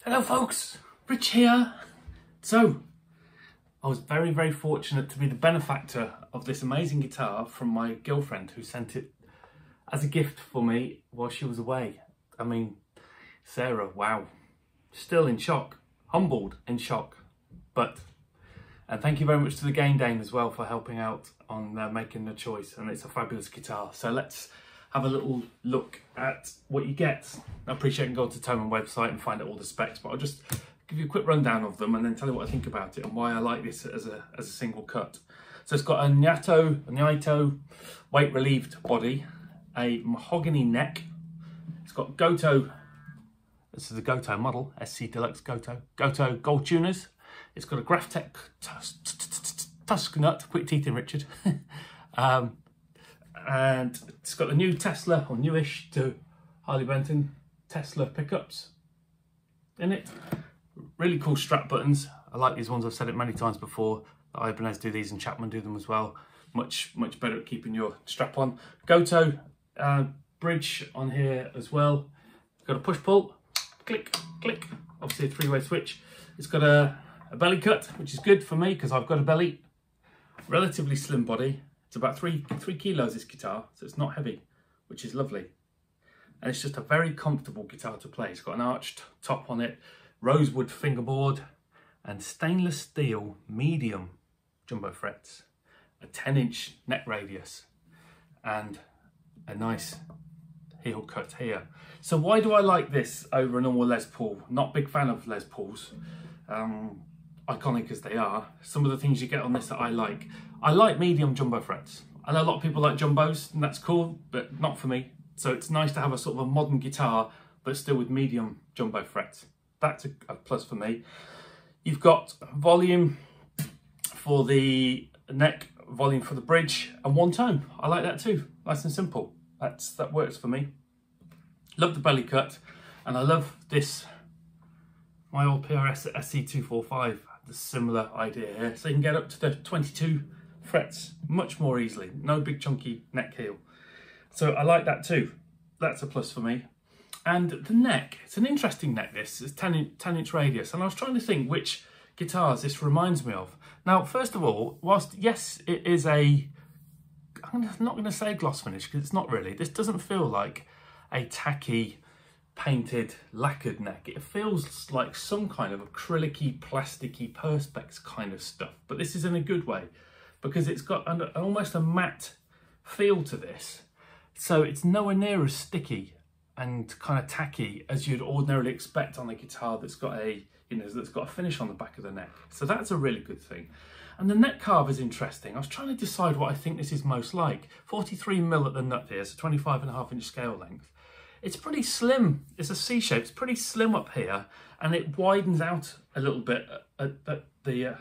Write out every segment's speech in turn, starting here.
Hello folks, Rich here. So, I was very fortunate to be the benefactor of this amazing guitar from my girlfriend who sent it as a gift for me while she was away. I mean, Sarah, wow, still in shock, humbled in shock, and thank you very much to the Game Dame as well for helping out on making the choice, and it's a fabulous guitar. So let's have a little look at what you get. I appreciate you can go to the Thomann website and find out all the specs, but I'll just give you a quick rundown of them and then tell you what I think about it and why I like this as a single cut. So it's got a Naito weight relieved body, a mahogany neck. It's got Gotoh, this is the Gotoh model, SC-DLX Gotoh gold tuners. It's got a Graphtec tusk nut, put your teeth in, Richard. And it's got the new Tesla, or newish to Harley Benton Tesla pickups in it. Really cool strap buttons. I like these ones. I've said it many times before. Ibanez do these and Chapman do them as well. Much better at keeping your strap on. Gotoh bridge on here as well. It's got a push pull, click, click. Obviously a three-way switch. It's got a belly cut, which is good for me because I've got a belly. Relatively slim body. It's about 3 kilos, this guitar, so it's not heavy, which is lovely. And it's just a very comfortable guitar to play. It's got an arched top on it, rosewood fingerboard, and stainless steel medium jumbo frets, a 10-inch neck radius, and a nice heel cut here. So why do I like this over a normal Les Paul? Not a big fan of Les Pauls. Iconic as they are, some of the things you get on this that I like medium jumbo frets. I know a lot of people like jumbos and that's cool, but not for me. So it's nice to have a sort of a modern guitar, but still with medium jumbo frets. That's a plus for me. You've got volume for the neck, volume for the bridge, and one tone. I like that too, nice and simple. That works for me. Love the belly cut, and I love this, my old PRS SC-245. The similar idea here, so you can get up to the 22 frets much more easily, no big chunky neck heel, so I like that too. That's a plus for me. And the neck, it's an interesting neck. This is 10-inch radius, and I was trying to think which guitars this reminds me of. Now, first of all, whilst yes it is I'm not going to say gloss finish because it's not really, this doesn't feel like a tacky painted lacquered neck. It feels like some kind of acrylic-y, plasticky perspex kind of stuff, but this is in a good way because it's got almost a matte feel to this, so it's nowhere near as sticky and kind of tacky as you'd ordinarily expect on a guitar that's got a finish on the back of the neck. So that's a really good thing. And the neck carve is interesting. I was trying to decide what I think this is most like. 43mm at the nut here, so 25.5-inch scale length. It's pretty slim. It's a C shape. It's pretty slim up here, and it widens out a little bit at the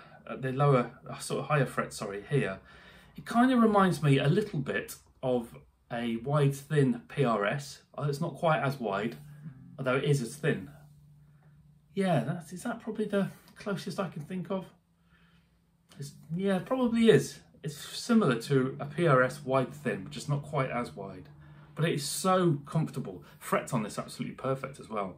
lower, sort of higher fret. Sorry, here. It kind of reminds me a little bit of a wide thin PRS. It's not quite as wide, although it is as thin. Yeah, is that probably the closest I can think of? Yeah, it probably is. It's similar to a PRS wide thin, just not quite as wide. But it is so comfortable. Frets on this absolutely perfect as well.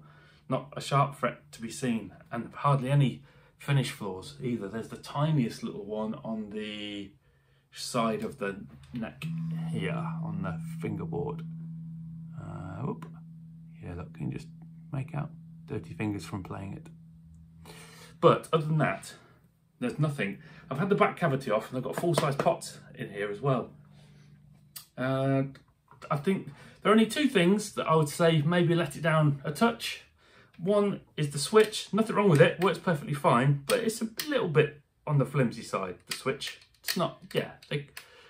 Not a sharp fret to be seen, and hardly any finish flaws either. There's the tiniest little one on the side of the neck here on the fingerboard. Yeah, look, you can just make out dirty fingers from playing it. But other than that, there's nothing. I've had the back cavity off, and I've got a full-size pot in here as well. I think there are only two things that I would say maybe let it down a touch. One is the switch. Nothing wrong with it, works perfectly fine, but it's a little bit on the flimsy side, the switch. It's not, yeah,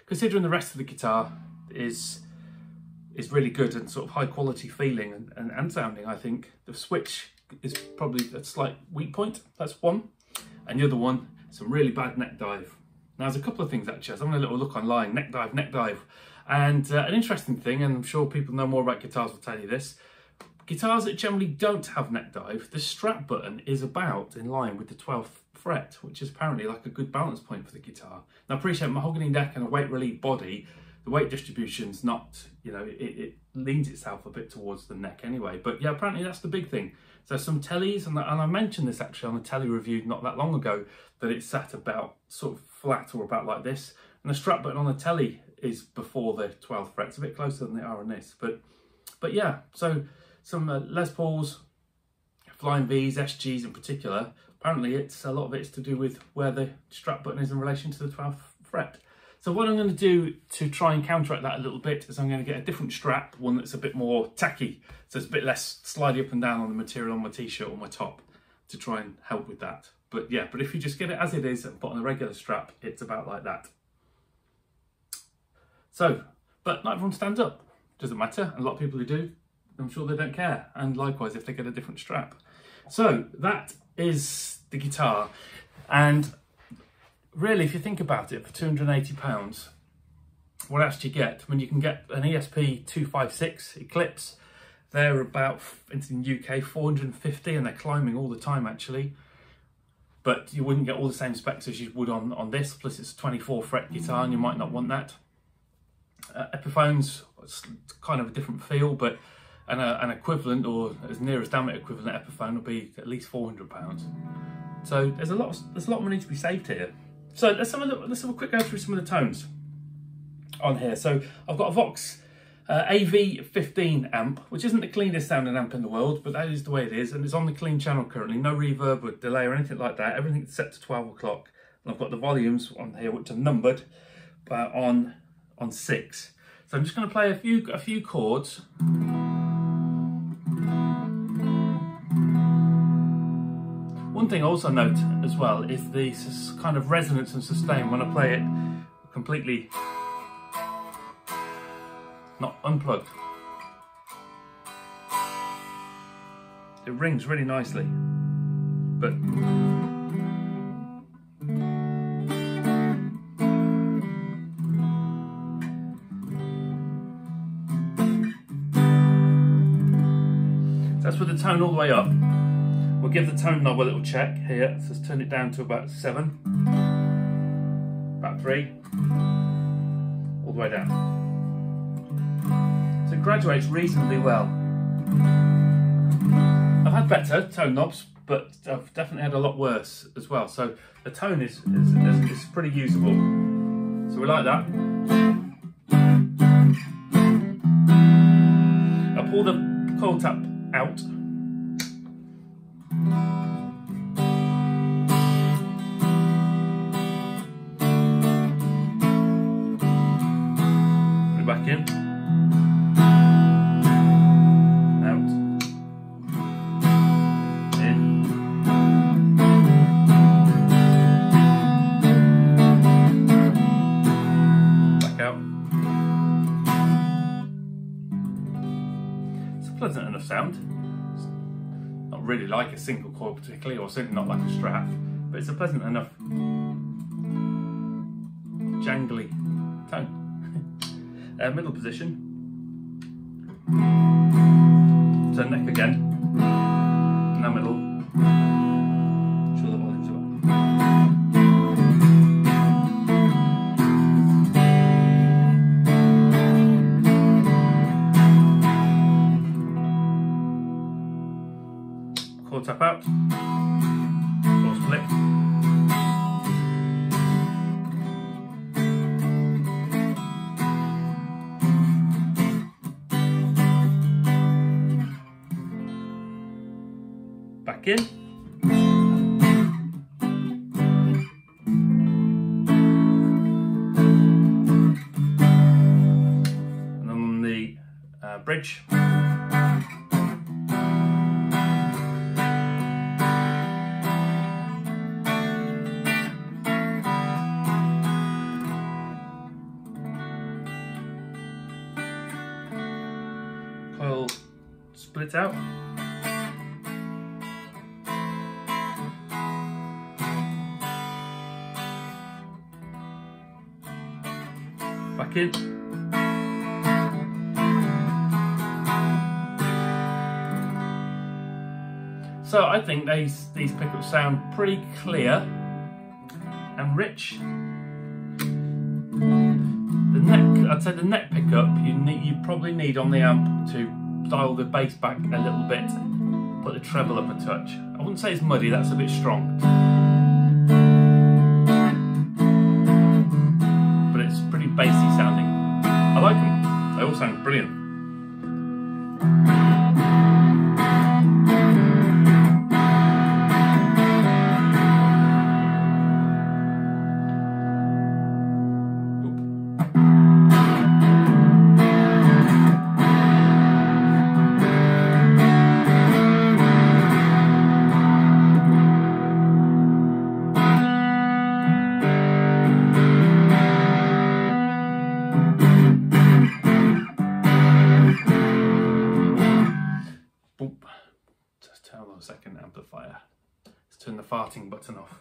considering the rest of the guitar is really good and sort of high quality feeling and sounding, I think the switch is probably a slight weak point. That's one. And the other one, some really bad neck dive. Now there's a couple of things actually. I was having a little look online, neck dive. And an interesting thing, and I'm sure people know more about guitars will tell you this, guitars that generally don't have neck dive, the strap button is about in line with the 12th fret, which is apparently like a good balance point for the guitar. Now I appreciate mahogany neck and a weight relief body, the weight distribution's not, it leans itself a bit towards the neck anyway, but yeah, apparently that's the big thing. So some tellies, and I mentioned this actually on a telly review not that long ago, that it's sat about sort of flat or about like this, and the strap button on the telly is before the 12th fret. It's a bit closer than they are on this, but yeah. So some Les Pauls, Flying V's, SGs in particular. Apparently, a lot of it's to do with where the strap button is in relation to the 12th fret. So what I'm going to do to try and counteract that a little bit is I'm going to get a different strap, one that's a bit more tacky, so it's a bit less slidey up and down on the material on my t-shirt or my top, to try and help with that. But yeah, but if you just get it as it is and put on a regular strap, it's about like that. So, but not everyone stands up. Doesn't matter. A lot of people who do, I'm sure they don't care. And likewise, if they get a different strap. So that is the guitar. And really, if you think about it, for £280, what else do you get? I mean, you can get an ESP 256 Eclipse. They're about, in the UK, 450, and they're climbing all the time, actually. But you wouldn't get all the same specs as you would on this, plus it's a 24 fret guitar, and you might not want that. Epiphones, it's kind of a different feel, but an equivalent, or as near as damn it equivalent Epiphone, would be at least £400. So there's a lot of money to be saved here. So let's have a quick go through some of the tones on here. So I've got a Vox AV15 amp, which isn't the cleanest sounding amp in the world, but that is the way it is, and it's on the clean channel currently. No reverb or delay or anything like that. Everything's set to 12 o'clock. And I've got the volumes on here, which are numbered on 6. So I'm just going to play a few chords. One thing I also note as well is the kind of resonance and sustain when I play it completely not unplugged. It rings really nicely, but that's with the tone all the way up. We'll give the tone knob a little check here. So let's turn it down to about 7, about 3, all the way down. So it graduates reasonably well. I've had better tone knobs, but I've definitely had a lot worse as well. So the tone is pretty usable. So we like that. I'll pull the coil tap out. Back in, out, in, back out. It's a pleasant enough sound. It's not really like a single coil particularly, or certainly not like a Strat, but it's a pleasant enough jangly tone. Middle position, so neck again, now middle, sure the volume's up. Chord tap out, chord split. Back in. And on the bridge. Coil split out. Back in. So I think these pickups sound pretty clear and rich. The neck, I'd say the neck pickup you probably need on the amp to dial the bass back a little bit, put the treble up a touch. I wouldn't say it's muddy, that's a bit strong. But it's pretty bassy sounding. I like them, they all sound brilliant. Just turn on the second amplifier. Let's turn the farting button off.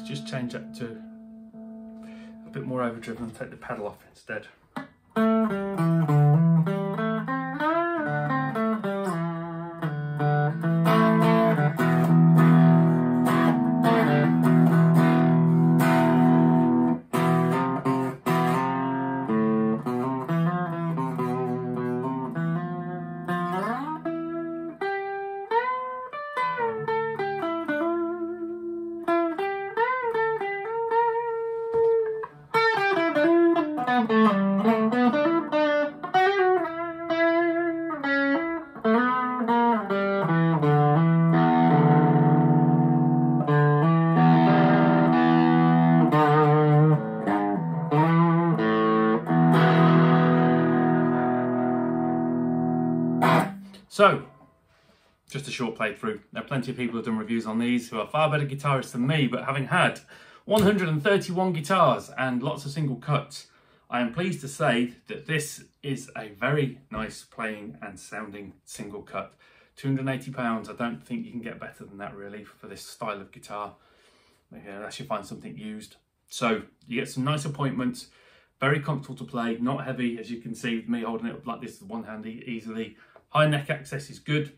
Just change that to a bit more overdriven and take the pedal off instead. So, just a short playthrough. There are plenty of people who have done reviews on these who are far better guitarists than me, but having had 131 guitars and lots of single cuts, I am pleased to say that this is a very nice playing and sounding single cut. £280, I don't think you can get better than that really for this style of guitar, unless you find something used. So you get some nice appointments, very comfortable to play, not heavy, as you can see with me holding it up like this with one hand easily. High neck access is good.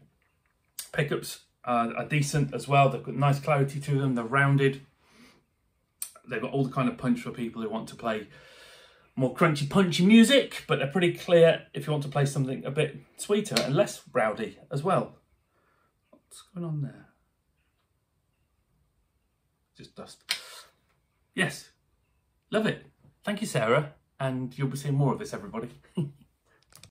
Pickups are decent as well. They've got nice clarity to them. They're rounded. They've got all the kind of punch for people who want to play more crunchy, punchy music, but they're pretty clear if you want to play something a bit sweeter and less rowdy as well. What's going on there? Just dust. Yes, love it. Thank you, Sarah, and you'll be seeing more of this, everybody.